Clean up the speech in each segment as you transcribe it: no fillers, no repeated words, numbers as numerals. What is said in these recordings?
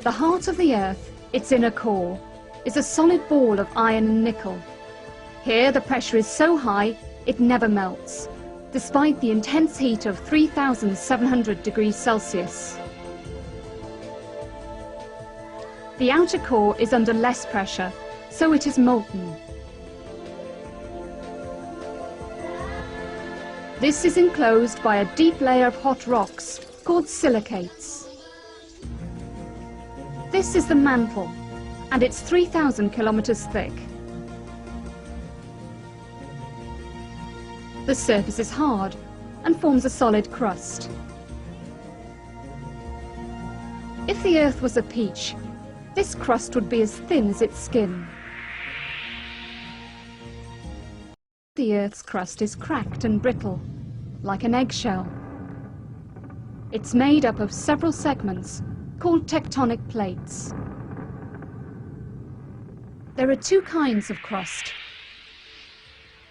The heart of the Earth, its inner core, is a solid ball of iron and nickel. Here the pressure is so high it never melts, despite the intense heat of 3,700 degrees Celsius. The outer core is under less pressure, so it is molten. This is enclosed by a deep layer of hot rocks called silicates. This is the mantle, and it's 3,000 kilometers thick. The surface is hard and forms a solid crust. If the Earth was a peach, this crust would be as thin as its skin. The Earth's crust is cracked and brittle, like an eggshell. It's made up of several segments called tectonic plates. There are two kinds of crust.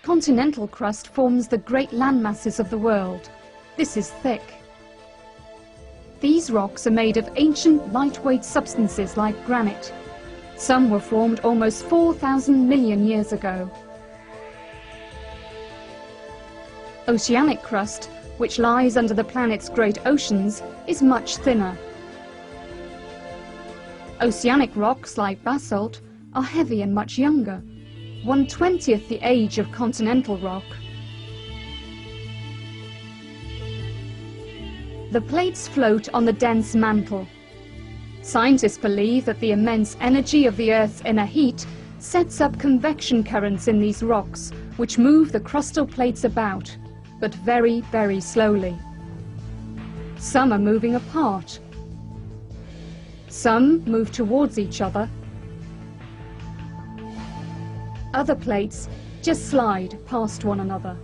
Continental crust forms the great landmasses of the world. This is thick. These rocks are made of ancient lightweight substances like granite. Some were formed almost 4,000 million years ago. Oceanic crust, which lies under the planet's great oceans, is much thinner. Oceanic rocks like basalt are heavy and much younger, 1/20th the age of continental rock. The plates float on the dense mantle. Scientists believe that the immense energy of the Earth's inner heat sets up convection currents in these rocks, which move the crustal plates about, but very, very slowly. Some are moving apart. Some move towards each other. Other plates just slide past one another.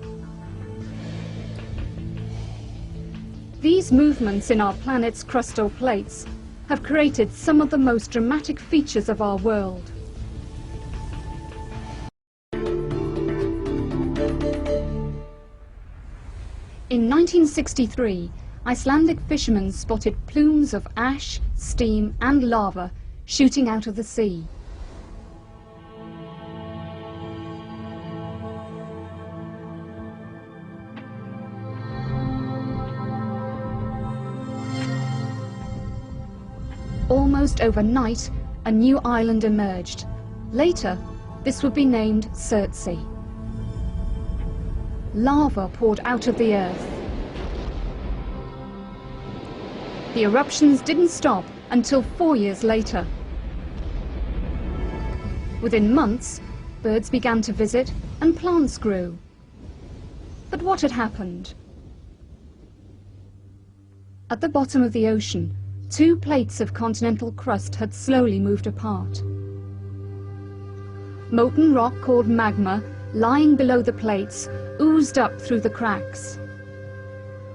These movements in our planet's crustal plates have created some of the most dramatic features of our world. In 1963, Icelandic fishermen spotted plumes of ash, steam and lava shooting out of the sea. Almost overnight, a new island emerged. Later, this would be named Surtsey. Lava poured out of the Earth. The eruptions didn't stop until 4 years later. Within months, birds began to visit and plants grew. But what had happened? At the bottom of the ocean, two plates of continental crust had slowly moved apart. Molten rock called magma, lying below the plates, oozed up through the cracks.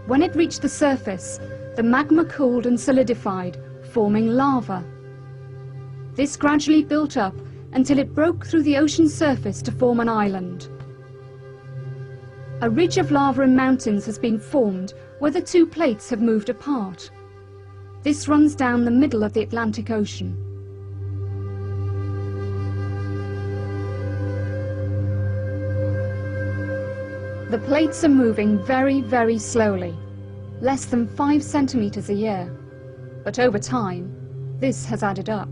When it reached the surface, the magma cooled and solidified, forming lava. This gradually built up until it broke through the ocean surface to form an island. A ridge of lava and mountains has been formed where the two plates have moved apart. This runs down the middle of the Atlantic Ocean. The plates are moving very, very slowly, less than 5 centimeters a year. But over time, this has added up.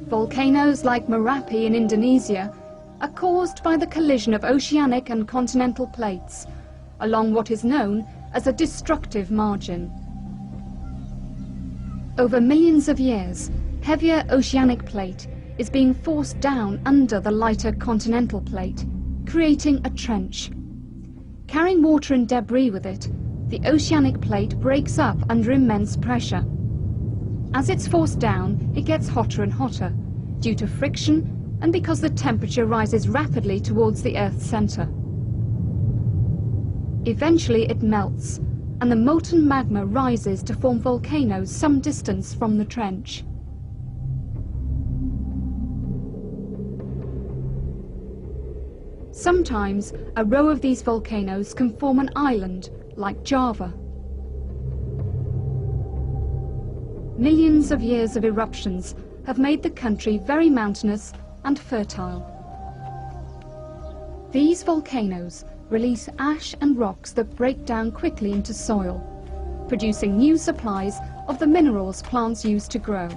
Volcanoes like Merapi in Indonesia are caused by the collision of oceanic and continental plates along what is known as a destructive margin. Over millions of years, heavier oceanic plate is being forced down under the lighter continental plate, creating a trench. Carrying water and debris with it, the oceanic plate breaks up under immense pressure. As it's forced down, it gets hotter and hotter, due to friction and because the temperature rises rapidly towards the Earth's center. Eventually it melts, and the molten magma rises to form volcanoes some distance from the trench. Sometimes a row of these volcanoes can form an island, like Java. Millions of years of eruptions have made the country very mountainous and fertile. These volcanoes release ash and rocks that break down quickly into soil, producing new supplies of the minerals plants use to grow.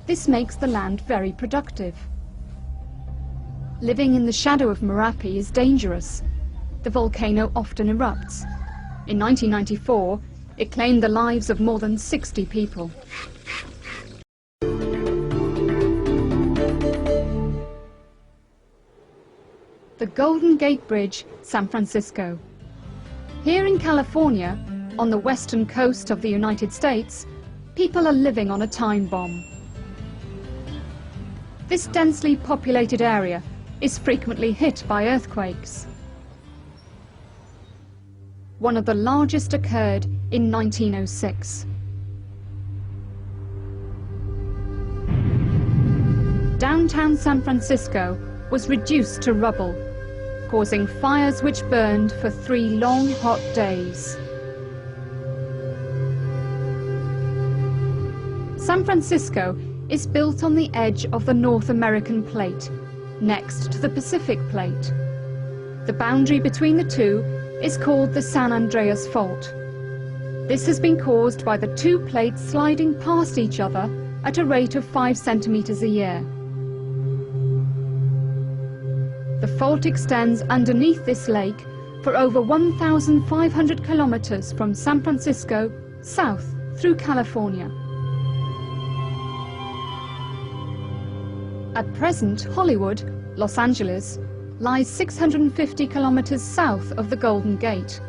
This makes the land very productive. Living in the shadow of Merapi is dangerous. The volcano often erupts. In 1994, it claimed the lives of more than 60 people. The Golden Gate Bridge, San Francisco. Here in California, on the western coast of the United States, people are living on a time bomb. This densely populated area is frequently hit by earthquakes. One of the largest occurred in 1906. Downtown San Francisco was reduced to rubble, causing fires which burned for 3 long, hot days. San Francisco is built on the edge of the North American Plate, next to the Pacific Plate. The boundary between the two is called the San Andreas Fault. This has been caused by the two plates sliding past each other at a rate of 5 centimeters a year. The fault extends underneath this lake for over 1,500 kilometers from San Francisco south through California. At present, Hollywood, Los Angeles, lies 650 kilometers south of the Golden Gate.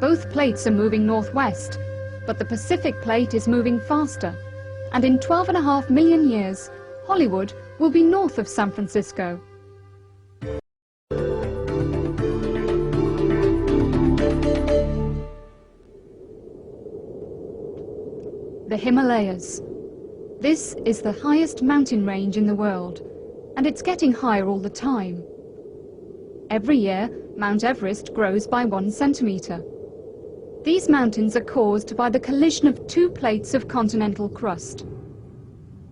Both plates are moving northwest, but the Pacific Plate is moving faster, and in 12.5 million years, Hollywood will be north of San Francisco. The Himalayas. This is the highest mountain range in the world, and it's getting higher all the time. Every year, Mount Everest grows by 1 centimeter. These mountains are caused by the collision of two plates of continental crust.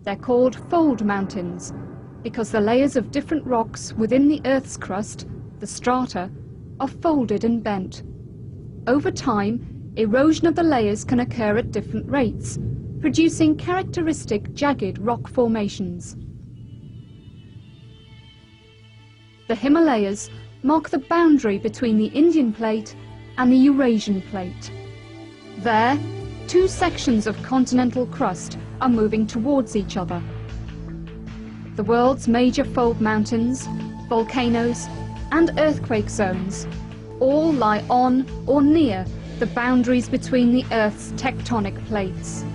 They're called fold mountains because the layers of different rocks within the Earth's crust, the strata, are folded and bent. Over time, erosion of the layers can occur at different rates, producing characteristic jagged rock formations. The Himalayas mark the boundary between the Indian Plate and the Eurasian Plate. There, two sections of continental crust are moving towards each other. The world's major fold mountains, volcanoes, and earthquake zones all lie on or near the boundaries between the Earth's tectonic plates.